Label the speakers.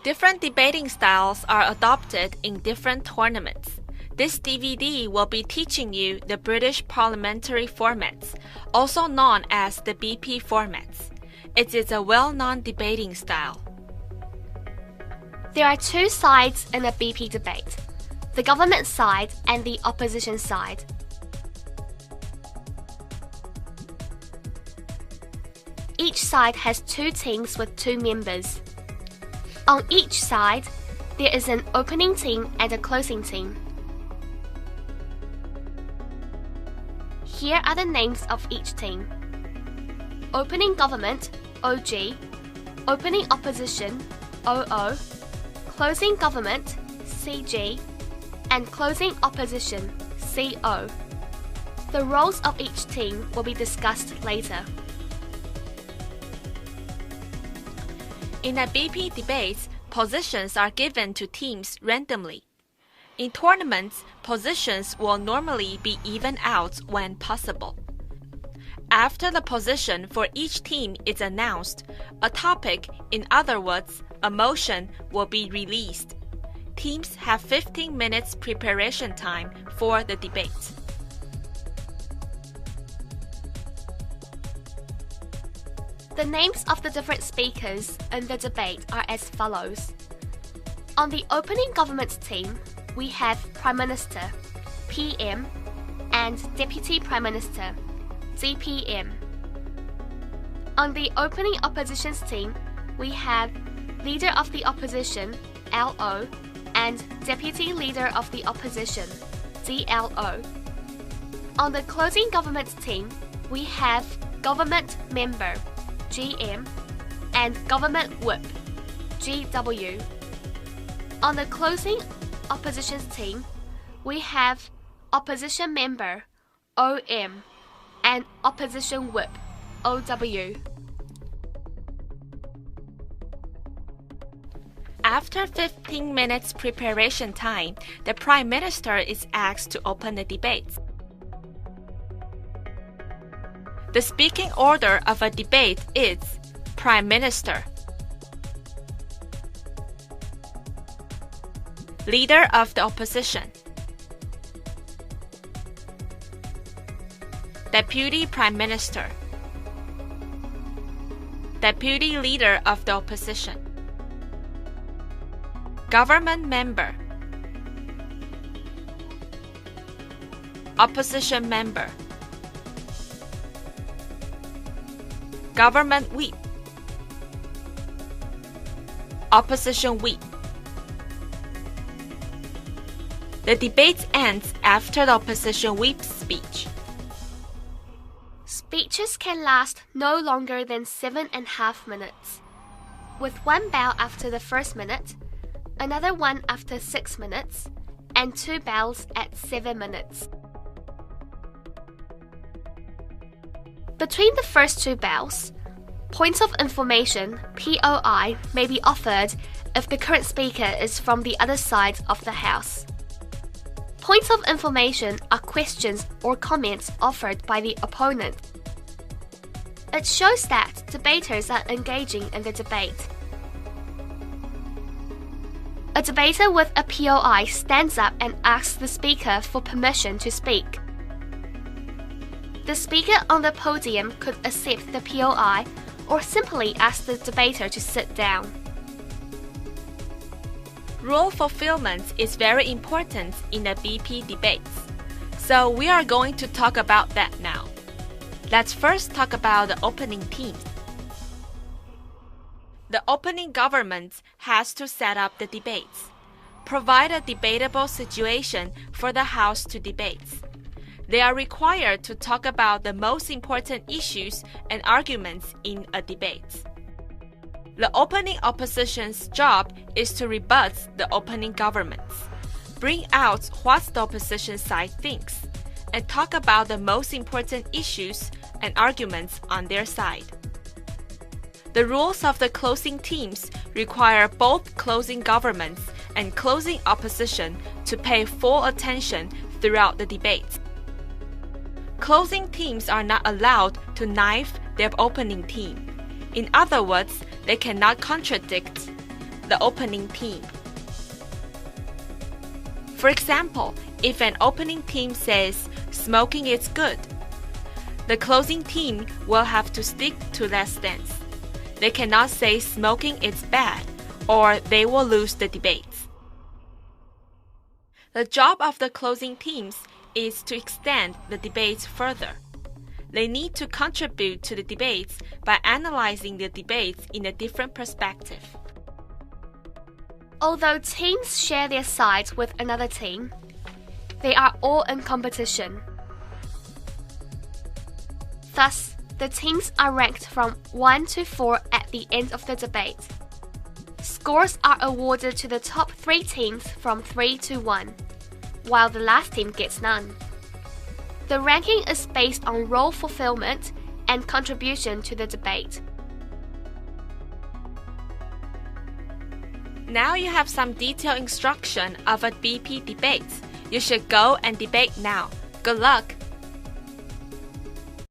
Speaker 1: Different debating styles are adopted in different tournaments. This DVD will be teaching you the British parliamentary formats, also known as the BP formats. It is a well-known debating style.
Speaker 2: There are two sides in a BP debate, the government side and the opposition side. Each side has two teams with two members. On each side, there is an opening team and a closing team. Here are the names of each team. Opening government, OG, opening opposition, OO, closing government, CG, and closing opposition, CO. The roles of each team will be discussed later.
Speaker 1: In a BP debate, positions are given to teams randomly. In tournaments, positions will normally be evened out when possible. After the position for each team is announced, a topic, in other words, a motion, will be released. Teams have 15 minutes preparation time for the debate.
Speaker 2: The names of the different speakers in the debate are as follows. On the opening government team, we have Prime Minister, PM, and Deputy Prime Minister, DPM. On the opening opposition's team, we have Leader of the Opposition, LO, and Deputy Leader of the Opposition, DLO. On the closing government team, we have Government Member, GM, and Government Whip, GW. On the closing opposition's team, we have Opposition Member, OM, and Opposition Whip, OW.
Speaker 1: After 15 minutes preparation time, the Prime Minister is asked to open the debate. The speaking order of a debate is Prime Minister, Leader of the Opposition, Deputy Prime Minister, Deputy Leader of the Opposition, Government Member, Opposition Member, Government Whip, Opposition Whip. The debate ends after the Opposition Whip's speech.
Speaker 2: Speeches can last no longer than 7.5 minutes, with one bow after the first minute, another one after 6 minutes, and 2 bows at 7 minutes. Between the first 2 bows, points of information, POI, may be offered if the current speaker is from the other side of the House. Points of information are questions or comments offered by the opponent. It shows that debaters are engaging in the debate. A debater with a POI stands up and asks the speaker for permission to speak. The speaker on the podium could accept the POI or simply ask the debater to sit down.
Speaker 1: Rule fulfillment is very important in a BP debates, so we are going to talk about that now. Let's first talk about the opening teams. The opening government has to set up the debates, provide a debatable situation for the House to debate. They are required to talk about the most important issues and arguments in a debate. The opening opposition's job is to rebut the opening governments, bring out what the opposition side thinks, and talk about the most important issues and arguments on their side. The rules of the closing teams require both closing governments and closing opposition to pay full attention throughout the debate. Closing teams are not allowed to knife their opening team. In other words, they cannot contradict, the opening team. For example, if an opening team says smoking is good, the closing team will have to stick to that stance. They cannot say smoking is bad, or they will lose the debates. The job of the closing teams is to extend the debates further. They need to contribute to the debates by analyzing the debates in a different perspective.
Speaker 2: Although teams share their sides with another team, they are all in competition. Thus, the teams are ranked from 1 to 4 at the end of the debate. Scores are awarded to the top 3 teams from 3 to 1, while the last team gets none. The ranking is based on role fulfillment and contribution to the debate.
Speaker 1: Now you have some detailed instruction of a BP debate. You should go and debate now. Good luck!